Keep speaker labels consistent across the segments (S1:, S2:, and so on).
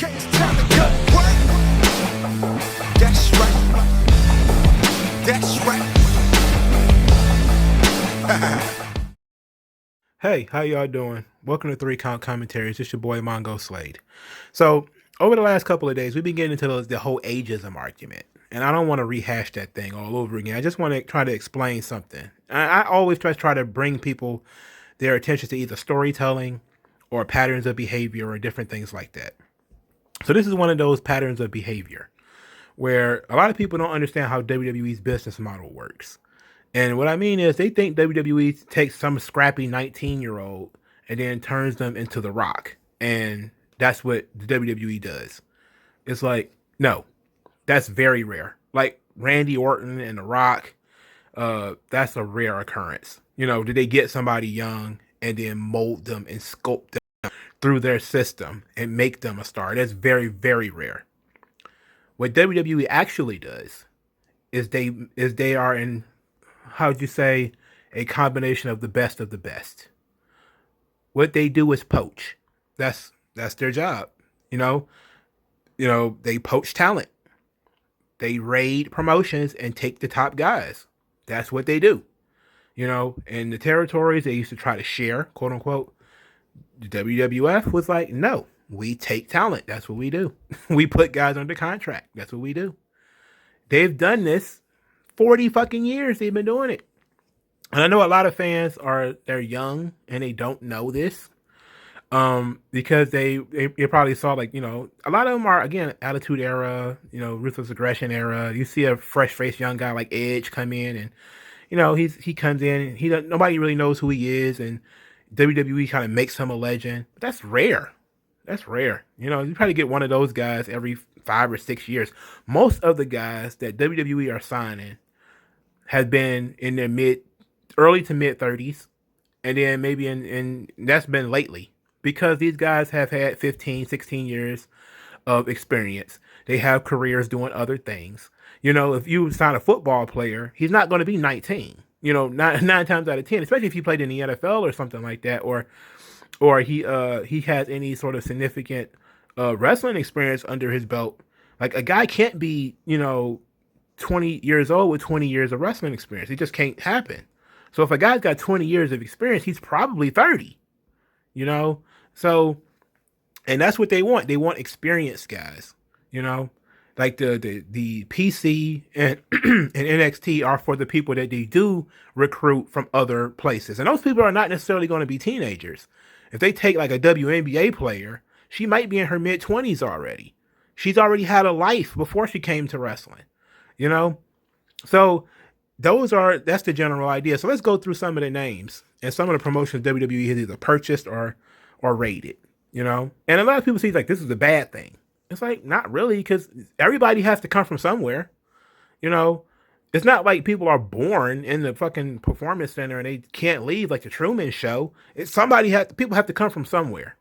S1: It's time to cut. What? That's right. That's right.
S2: Hey, how y'all doing? Welcome to Three Count Commentaries. It's your boy Mongo Slade. So, over the last couple of days, we've been getting into the whole ageism argument. And I don't want to rehash that thing all over again. I just want to try to explain something. I always try to bring people their attention to either storytelling or patterns of behavior or different things like that. So, this is one of those patterns of behavior where a lot of people don't understand how WWE's business model works. And what I mean is they think WWE takes some scrappy 19-year-old and then turns them into The Rock. And that's what the WWE does. It's like, no, that's very rare. Like Randy Orton and The Rock, that's a rare occurrence. Did they get somebody young and then mold them and sculpt them through their system and make them a star? That's very, very rare. What WWE actually does is they are in, how'd you say, a combination of the best of the best. What they do is poach. That's their job. You know, they poach talent. They raid promotions and take the top guys. That's what they do. In the territories they used to try to share, quote unquote. The WWF was like, no, we take talent. That's what we do. We put guys under contract. That's what we do. They've done this 40 fucking years. They've been doing it. And I know a lot of fans they're young and they don't know this. Because they probably saw a lot of them are, again, Attitude Era, Ruthless Aggression Era. You see a fresh faced young guy like Edge come in and he comes in and nobody really knows who he is, and WWE kind of makes him a legend. But that's rare. That's rare. You probably get one of those guys every 5 or 6 years. Most of the guys that WWE are signing have been in their early to mid 30s, and then maybe in that's been lately, because these guys have had 15, 16 years of experience. They have careers doing other things. If you sign a football player, he's not going to be 19. Nine times out of 10, especially if he played in the NFL or something like that, or he has any sort of significant wrestling experience under his belt. Like, a guy can't be 20 years old with 20 years of wrestling experience. It just can't happen. So if a guy's got 20 years of experience, he's probably 30. So, and that's what they want. They want experienced guys. Like the PC and and NXT are for the people that they do recruit from other places, and those people are not necessarily going to be teenagers. If they take like a WNBA player, she might be in her mid-20s already. She's already had a life before she came to wrestling. So that's the general idea. So let's go through some of the names and some of the promotions WWE has either purchased or raided. And a lot of people see like this is a bad thing. It's like, not really, because everybody has to come from somewhere. It's not like people are born in the fucking performance center and they can't leave like the Truman Show. People have to come from somewhere.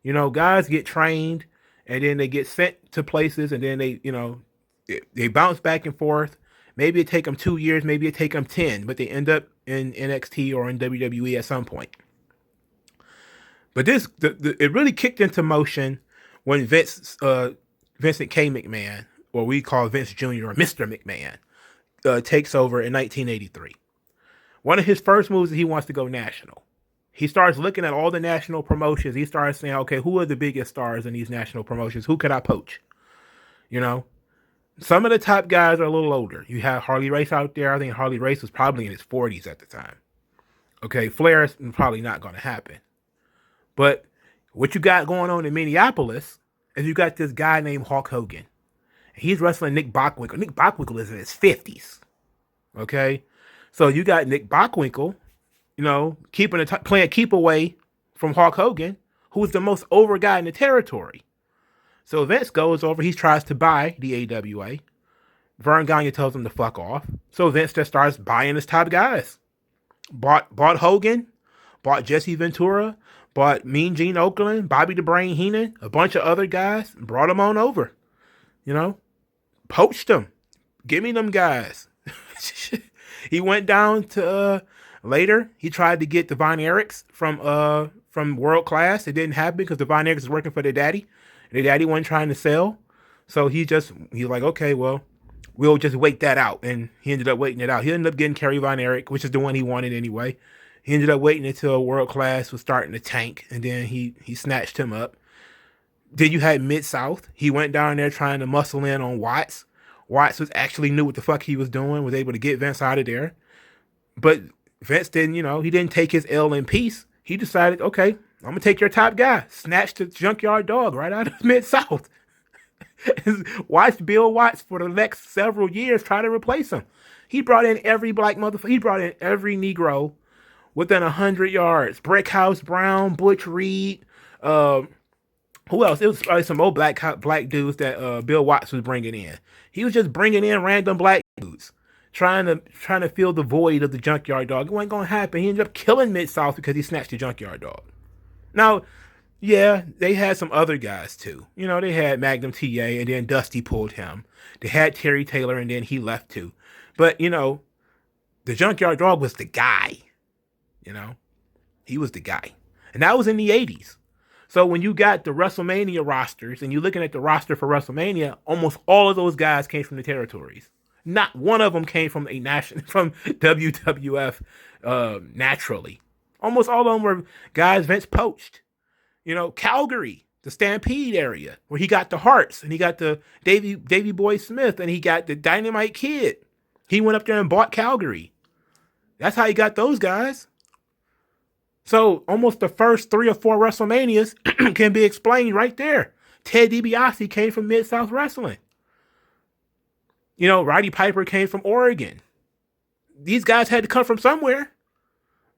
S2: Guys get trained and then they get sent to places, and then they bounce back and forth. Maybe it take them 2 years, maybe it take them 10, but they end up in NXT or in WWE at some point. But it really kicked into motion when Vincent K. McMahon, or we call Vince Jr. or Mr. McMahon, takes over in 1983. One of his first moves is he wants to go national. He starts looking at all the national promotions. He starts saying, okay, who are the biggest stars in these national promotions? Who could I poach? Some of the top guys are a little older. You have Harley Race out there. I think Harley Race was probably in his 40s at the time. Okay, Flair is probably not going to happen. But what you got going on in Minneapolis is you got this guy named Hulk Hogan. He's wrestling Nick Bockwinkel. Nick Bockwinkel is in his 50s. Okay? So you got Nick Bockwinkel, playing keep away from Hulk Hogan, who's the most over guy in the territory. So Vince goes over, he tries to buy the AWA. Vern Gagne tells him to fuck off. So Vince just starts buying his top guys. Bought Hogan, bought Jesse Ventura, bought Mean Gene Okerlund, Bobby the Brain Heenan, a bunch of other guys, brought them on over. Poached them. Give me them guys. He went down to later. He tried to get Devon Eriks from World Class. It didn't happen because Devon Eriks is working for their daddy. Their daddy wasn't trying to sell. So he's like, okay, well, we'll just wait that out. And he ended up waiting it out. He ended up getting Kerry Von Erich, which is the one he wanted anyway. He ended up waiting until World Class was starting to tank, and then he snatched him up. Then you had Mid-South. He went down there trying to muscle in on Watts. Watts was actually knew what the fuck he was doing, was able to get Vince out of there. But Vince didn't, he didn't take his L in peace. He decided, okay, I'm going to take your top guy. Snatched the Junkyard Dog right out of Mid-South. Watched Bill Watts for the next several years try to replace him. He brought in every black motherfucker. He brought in every Negro within 100 yards. Brickhouse Brown, Butch Reed, who else? It was probably some old black dudes that Bill Watts was bringing in. He was just bringing in random black dudes, trying to fill the void of the Junkyard Dog. It wasn't gonna happen. He ended up killing Mid-South because he snatched the Junkyard Dog. Now, yeah, they had some other guys too. They had Magnum TA, and then Dusty pulled him. They had Terry Taylor, and then he left too. But the Junkyard Dog was the guy. He was the guy, and that was in the '80s. So when you got the WrestleMania rosters and you're looking at the roster for WrestleMania, almost all of those guys came from the territories. Not one of them came from from WWF naturally. Almost all of them were guys Vince poached. Calgary, the Stampede area, where he got the Hearts and he got the Davey Boy Smith and he got the Dynamite Kid. He went up there and bought Calgary. That's how he got those guys. So almost the first 3 or 4 WrestleManias can be explained right there. Ted DiBiase came from Mid-South Wrestling. Roddy Piper came from Oregon. These guys had to come from somewhere.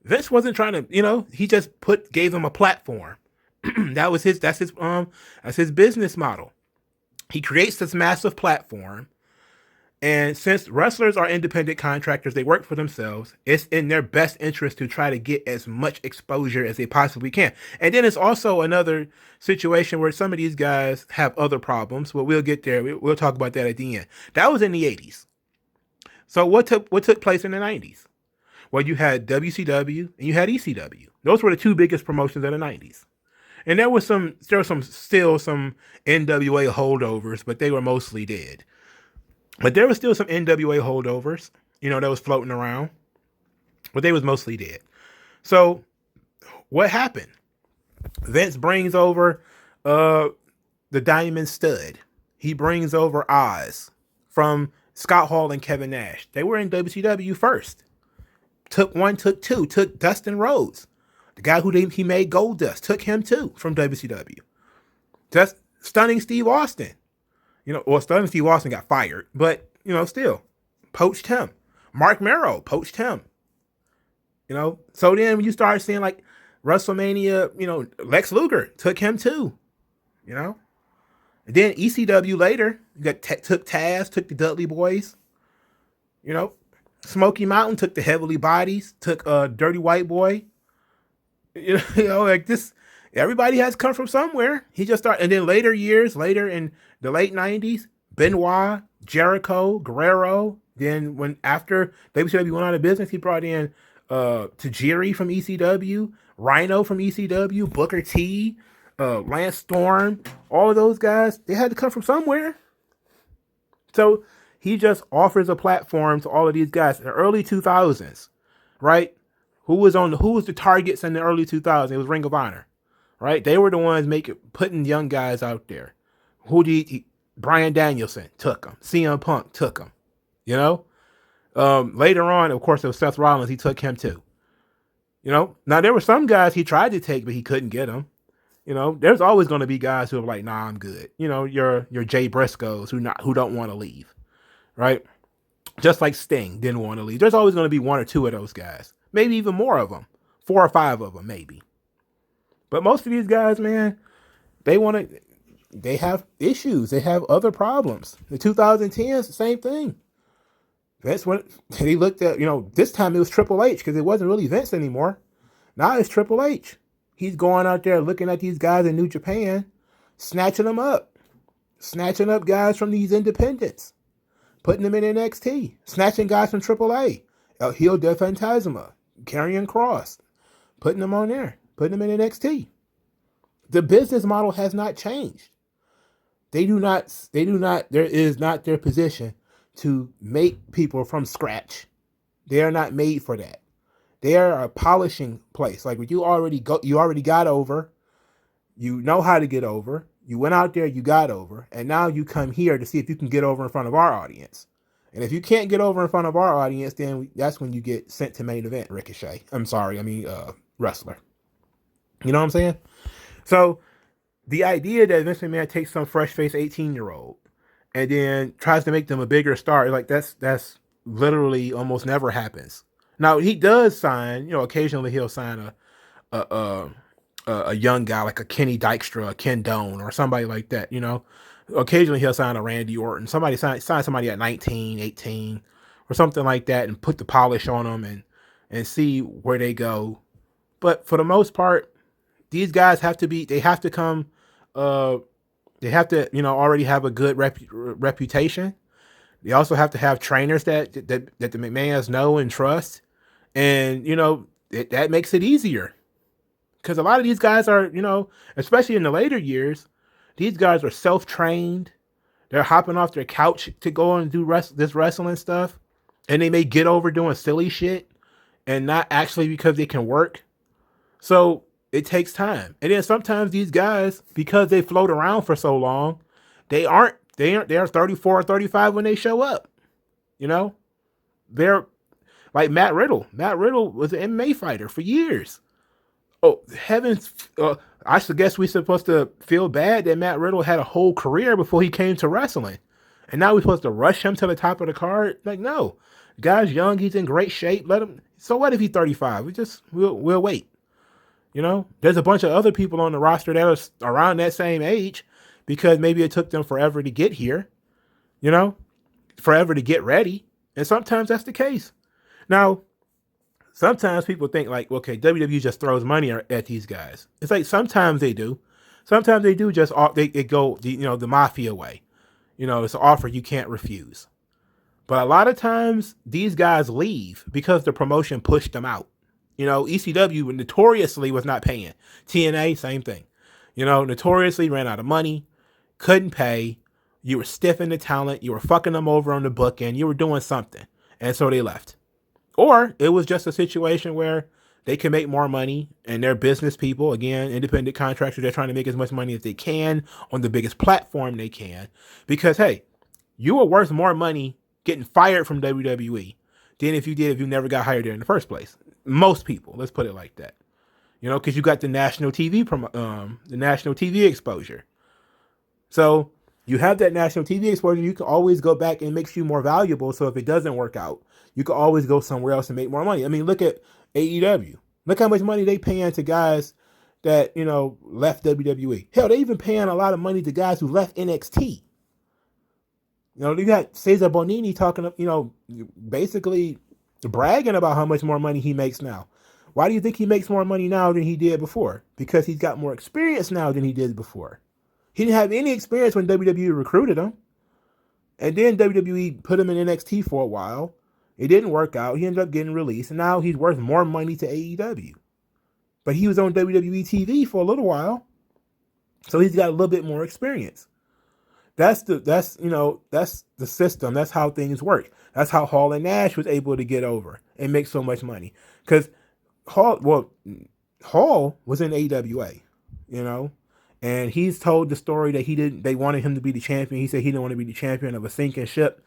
S2: Vince wasn't trying to, he just gave them a platform. That's his business model. He creates this massive platform. And since wrestlers are independent contractors, they work for themselves, it's in their best interest to try to get as much exposure as they possibly can. And then it's also another situation where some of these guys have other problems, but we'll get there. We'll talk about that at the end. That was in the 80s. So what took place in the 90s? Well, you had WCW and you had ECW. Those were the 2 biggest promotions in the 90s. And there was still some NWA holdovers, but they were mostly dead. But there was still some NWA holdovers, that was floating around. But they was mostly dead. So what happened? Vince brings over the Diamond Stud. He brings over Oz from Scott Hall and Kevin Nash. They were in WCW first. Took 1, took 2, took Dustin Rhodes. The guy who he made Goldust, took him too from WCW. Just Stunning Steve Austin. Stunning Steve Austin got fired, but, still poached him. Mark Merrow poached him. So then when you start seeing like WrestleMania, Lex Luger took him too, And then ECW later, took Taz, took the Dudley Boys, Smoky Mountain took the Heavenly Bodies, took Dirty White Boy, like this. Everybody has come from somewhere. He just started, and then later in the late 90s, Benoit, Jericho, Guerrero. Then after WCW went out of business, he brought in Tajiri from ECW, Rhino from ECW, Booker T, Lance Storm. All of those guys, they had to come from somewhere. So he just offers a platform to all of these guys in the early 2000s, right? Who was the targets in the early 2000s? It was Ring of Honor. Right, they were the ones putting young guys out there. Bryan Danielson took him. CM Punk took him. Later on, of course, it was Seth Rollins. He took him too. Now there were some guys he tried to take, but he couldn't get them. There's always going to be guys who are like, nah, I'm good. Your Jay Briscoes who don't want to leave, right? Just like Sting didn't want to leave. There's always going to be 1 or 2 of those guys, maybe even more of them, 4 or 5 of them, maybe. But most of these guys, man, they have issues. They have other problems. The 2010s, the same thing. That's when he looked at, this time it was Triple H because it wasn't really Vince anymore. Now it's Triple H. He's going out there looking at these guys in New Japan, snatching them up. Snatching up guys from these independents. Putting them in NXT. Snatching guys from AAA. El Hijo del Fantasma. Karrion Kross. Putting them on there. Putting them in NXT. The business model has not changed. There is not their position to make people from scratch. They are not made for that. They are a polishing place. Like when you already got over, you know how to get over. You went out there, you got over, and now you come here to see if you can get over in front of our audience. And if you can't get over in front of our audience, then that's when you get sent to main event, Ricochet. Wrestler. You know what I'm saying? So the idea that Vince McMahon takes some fresh face 18-year-old and then tries to make them a bigger star, like that's literally almost never happens. Now he does sign, occasionally he'll sign a a, a young guy like a Kenny Dykstra, a Ken Doane, or somebody like that. Occasionally he'll sign a Randy Orton. Somebody sign somebody at 19, 18, or something like that, and put the polish on them and see where they go. But for the most part, these guys have to come, they have to, already have a good reputation. They also have to have trainers that the McMahons know and trust. And, that makes it easier. Because a lot of these guys are, especially in the later years, these guys are self-trained. They're hopping off their couch to go and do this wrestling stuff. And they may get over doing silly shit and not actually because they can work. So it takes time. And then sometimes these guys, because they float around for so long, they are 34 or 35 when they show up. They're like Matt Riddle. Matt Riddle was an MMA fighter for years. Oh, heavens. I guess we're supposed to feel bad that Matt Riddle had a whole career before he came to wrestling. And now we're supposed to rush him to the top of the card? Like, no. The guy's young. He's in great shape. Let him. So what if he's 35? We'll wait. There's a bunch of other people on the roster that are around that same age because maybe it took them forever to get here, forever to get ready. And sometimes that's the case. Now, sometimes people think like, okay, WWE just throws money at these guys. It's like sometimes they do. Sometimes they do just, they go, the mafia way. It's an offer you can't refuse. But a lot of times these guys leave because the promotion pushed them out. ECW notoriously was not paying. TNA, same thing. Notoriously ran out of money, couldn't pay. You were stiffing the talent. You were fucking them over on the booking. You were doing something. And so they left. Or it was just a situation where they can make more money and they're business people. Again, independent contractors, they're trying to make as much money as they can on the biggest platform they can. Because, hey, you were worth more money getting fired from WWE than if you never got hired there in the first place. Most people, let's put it like that, because you got the national TV exposure. So you have that national TV exposure. You can always go back and it makes you more valuable. So if it doesn't work out, you can always go somewhere else and make more money. I mean, look at AEW. Look how much money they paying to guys that, left WWE. Hell, they even paying a lot of money to guys who left NXT. You got Cesar Bonini talking, basically bragging about how much more money he makes now. Why do you think he makes more money now than he did before? Because he's got more experience now than he did before. He didn't have any experience when WWE recruited him. And then WWE put him in NXT for a while. It didn't work out. He ended up getting released. And now he's worth more money to AEW. But he was on WWE TV for a little while. So he's got a little bit more experience. That's the system. That's how things work. That's how Hall and Nash was able to get over and make so much money. Because Hall was in AWA, and he's told the story that they wanted him to be the champion. He said he didn't want to be the champion of a sinking ship.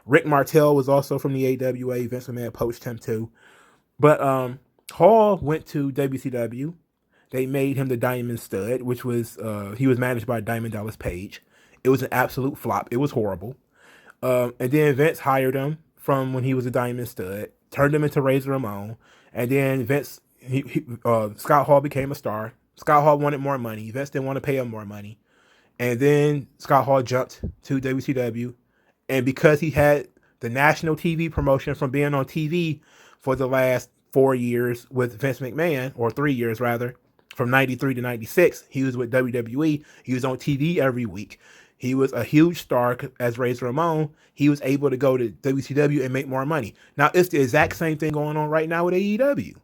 S2: Rick Martel was also from the AWA. Vince McMahon poached him too. But Hall went to WCW. They made him the Diamond Stud, which was, he was managed by Diamond Dallas Page. It was an absolute flop. It was horrible. And then Vince hired him from when he was a Diamond Stud, turned him into Razor Ramon. And then Scott Hall became a star. Scott Hall wanted more money. Vince didn't want to pay him more money. And then Scott Hall jumped to WCW. And because he had the national TV promotion from being on TV for the last 4 years with Vince McMahon, or 3 years rather, from 93 to 96, he was with WWE. He was on TV every week. He was a huge star as Razor Ramon. He was able to go to WCW and make more money. Now, it's the exact same thing going on right now with AEW.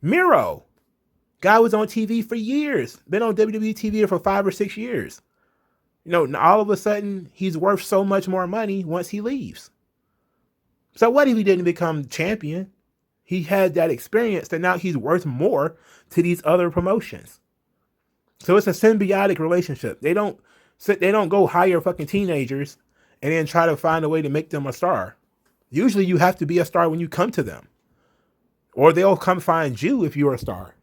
S2: Miro. Guy was on TV for years. Been on WWE TV for 5 or 6 years. All of a sudden he's worth so much more money once he leaves. So what if he didn't become champion? He had that experience that now he's worth more to these other promotions. So it's a symbiotic relationship. They don't go hire fucking teenagers and then try to find a way to make them a star. Usually you have to be a star when you come to them. Or they'll come find you if you're a star.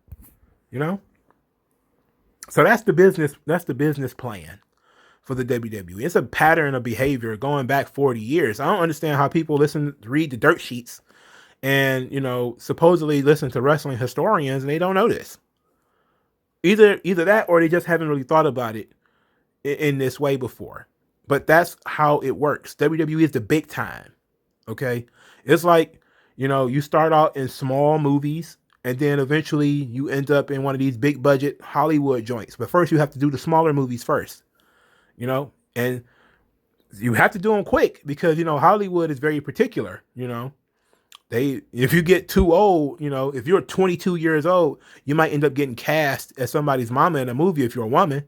S2: So that's the business plan for the WWE. It's a pattern of behavior going back 40 years. I don't understand how people read the dirt sheets and, supposedly listen to wrestling historians and they don't know this. Either that or they just haven't really thought about it in this way before. But that's how it works. WWE is the big time. Okay? It's like, you start out in small movies and then eventually you end up in one of these big budget Hollywood joints. But first you have to do the smaller movies first. And you have to do them quick because, Hollywood is very particular, if you get too old, if you're 22 years old, you might end up getting cast as somebody's mama in a movie if you're a woman,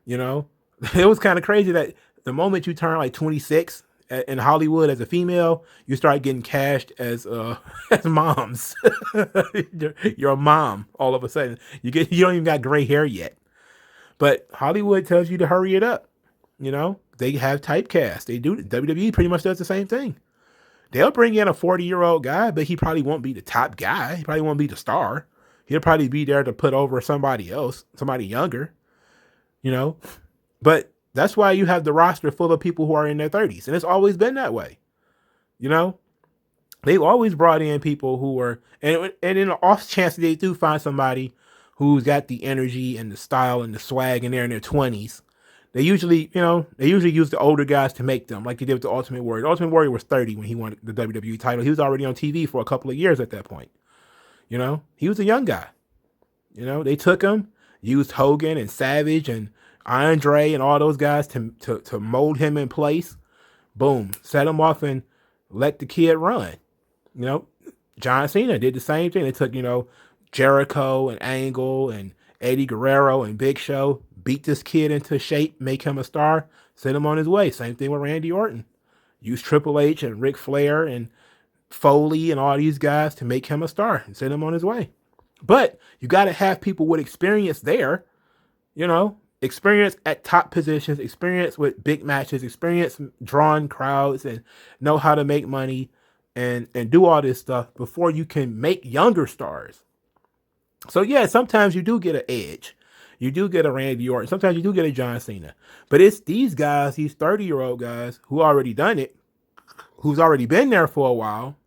S2: It was kind of crazy that the moment you turn like 26 in Hollywood as a female, you start getting cast as as moms. You're a mom all of a sudden. You don't even got gray hair yet. But Hollywood tells you to hurry it up. They have typecast. They do. WWE pretty much does the same thing. They'll bring in a 40-year-old guy, but he probably won't be the top guy. He probably won't be the star. He'll probably be there to put over somebody else, somebody younger, But that's why you have the roster full of people who are in their 30s. And it's always been that way. They've always brought in people who are, and in the off chance they do find somebody who's got the energy and the style and the swag and they're in their 20s, they usually use the older guys to make them, like they did with the Ultimate Warrior. The Ultimate Warrior was 30 when he won the WWE title. He was already on TV for a couple of years at that point. He was a young guy. They took him, used Hogan and Savage and Andre and all those guys to mold him in place. Boom, set him off and let the kid run. John Cena did the same thing. They took, Jericho and Angle and Eddie Guerrero and Big Show, beat this kid into shape, make him a star, send him on his way. Same thing with Randy Orton. Use Triple H and Ric Flair and Foley and all these guys to make him a star and send him on his way. But you got to have people with experience there, experience at top positions, experience with big matches, experience drawing crowds and know how to make money and do all this stuff before you can make younger stars. So yeah, sometimes you do get an Edge. You do get a Randy Orton. Sometimes you do get a John Cena. But it's these guys, these 30-year-old guys who already done it, who's already been there for a while,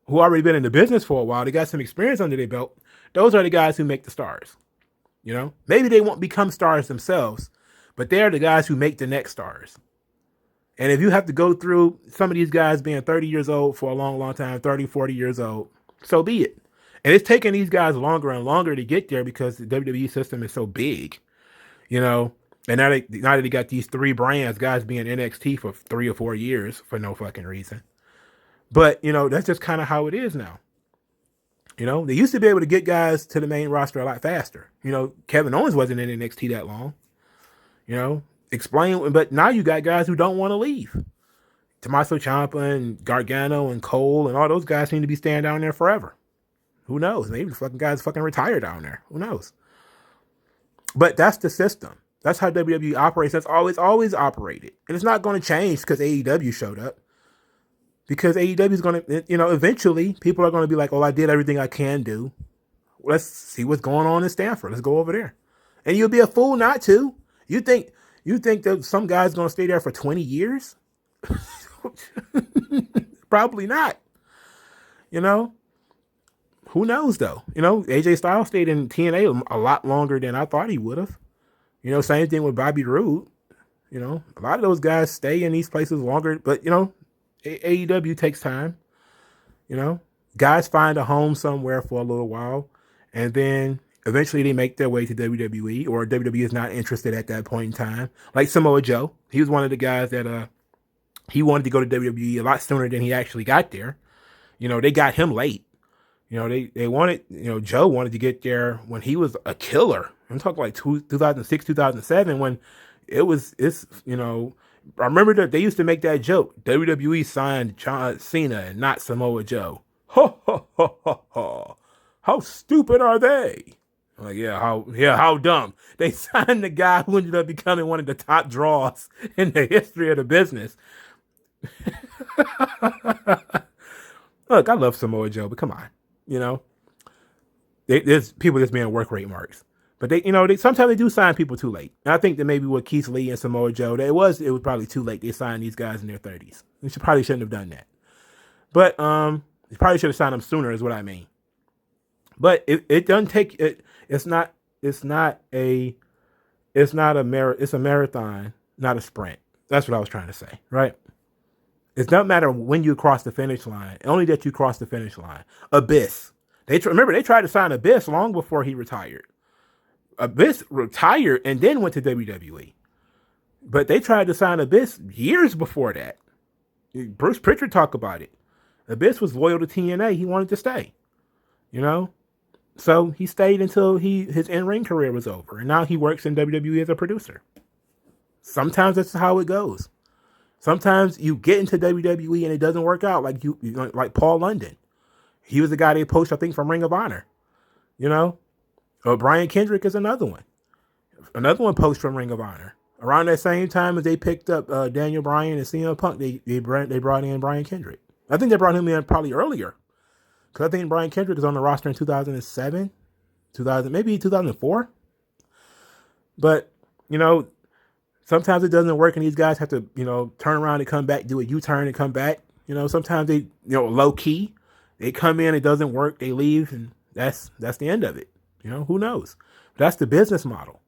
S2: who already been in the business for a while. They got some experience under their belt. Those are the guys who make the stars. Maybe they won't become stars themselves, but they're the guys who make the next stars. And if you have to go through some of these guys being 30 years old for a long, long time, 30, 40 years old, so be it. And it's taking these guys longer and longer to get there because the WWE system is so big, And now that they got these three brands, guys being NXT for 3 or 4 years for no fucking reason. But, that's just kind of how it is now. They used to be able to get guys to the main roster a lot faster. Kevin Owens wasn't in NXT that long. But now you got guys who don't want to leave. Tommaso Ciampa and Gargano and Cole and all those guys seem to be staying down there forever. Who knows? Maybe the fucking guys fucking retire down there. Who knows? But that's the system. That's how WWE operates. That's always operated. And it's not going to change because AEW showed up. Because AEW is going to, eventually people are going to be like, oh, I did everything I can do. Let's see what's going on in Stanford. Let's go over there. And you'll be a fool not to. You think that some guy's going to stay there for 20 years? Probably not. Who knows though? AJ Styles stayed in TNA a lot longer than I thought he would have. Same thing with Bobby Roode. A lot of those guys stay in these places longer, but AEW takes time. Guys find a home somewhere for a little while, and then eventually they make their way to WWE, or WWE is not interested at that point in time. Like Samoa Joe, he was one of the guys that he wanted to go to WWE a lot sooner than he actually got there. They got him late. They wanted, Joe wanted to get there when he was a killer. I'm talking like 2006, 2007, when it's I remember that they used to make that joke. WWE signed John Cena and not Samoa Joe. Ha ha ha ha ha. How stupid are they? Like, how dumb. They signed the guy who ended up becoming one of the top draws in the history of the business. Look, I love Samoa Joe, but come on, you know, there's people just being work rate marks. But they sometimes they do sign people too late. And I think that maybe with Keith Lee and Samoa Joe, that it was probably too late. They signed these guys in their 30s. They probably shouldn't have done that. But they probably should have signed them sooner, is what I mean. But it doesn't take it. It's a marathon, not a sprint. That's what I was trying to say, right? It doesn't matter when you cross the finish line, only that you cross the finish line. Abyss. Remember, they tried to sign Abyss long before he retired. Abyss retired and then went to WWE. But they tried to sign Abyss years before that. Bruce Pritchard talked about it. Abyss was loyal to TNA. He wanted to stay. So he stayed until his in-ring career was over. And now he works in WWE as a producer. Sometimes that's how it goes. Sometimes you get into WWE and it doesn't work out, like Paul London. He was the guy they poached, I think, from Ring of Honor. Brian Kendrick is another one. Another one poached from Ring of Honor. Around that same time as they picked up Daniel Bryan and CM Punk, they brought in Brian Kendrick. I think they brought him in probably earlier. Because I think Brian Kendrick is on the roster in 2007, maybe 2004. But, sometimes it doesn't work and these guys have to, turn around and come back, do a U-turn and come back. Sometimes they, low key, they come in, it doesn't work, they leave, and that's the end of it. Who knows? That's the business model.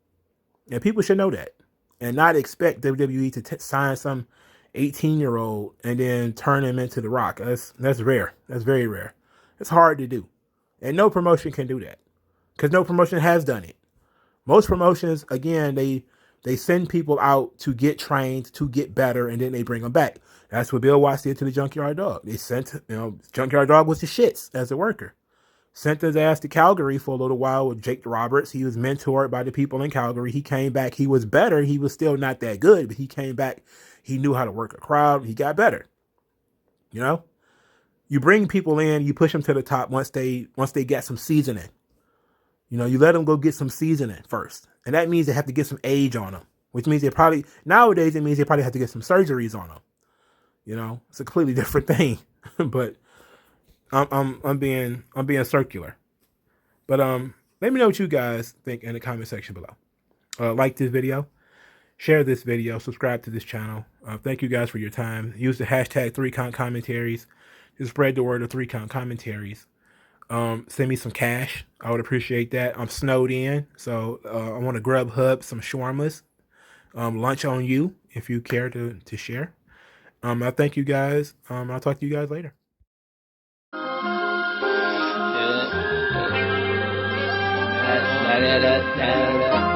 S2: And people should know that and not expect WWE to sign some 18-year-old and then turn him into The Rock. That's rare. That's very rare. It's hard to do. And no promotion can do that because no promotion has done it. Most promotions, again, they send people out to get trained, to get better, and then they bring them back. That's what Bill Watts did to the Junkyard Dog. They sent, Junkyard Dog was the shits as a worker. Sent his ass to Calgary for a little while with Jake Roberts. He was mentored by the people in Calgary. He came back. He was better. He was still not that good, but he came back. He knew how to work a crowd. He got better. You bring people in, you push them to the top once they get some seasoning. You let them go get some seasoning first. And that means they have to get some age on them, which means nowadays it means they probably have to get some surgeries on them. It's a completely different thing, but I'm being circular. But let me know what you guys think in the comment section below. Like this video, share this video, subscribe to this channel. Thank you guys for your time. Use the hashtag 3count commentaries to spread the word of 3count commentaries. Send me some cash. I would appreciate that. I'm snowed in, so I want to Grubhub some shawarmas. Lunch on you if you care to share. I thank you guys. I'll talk to you guys later.
S3: Da da da da da.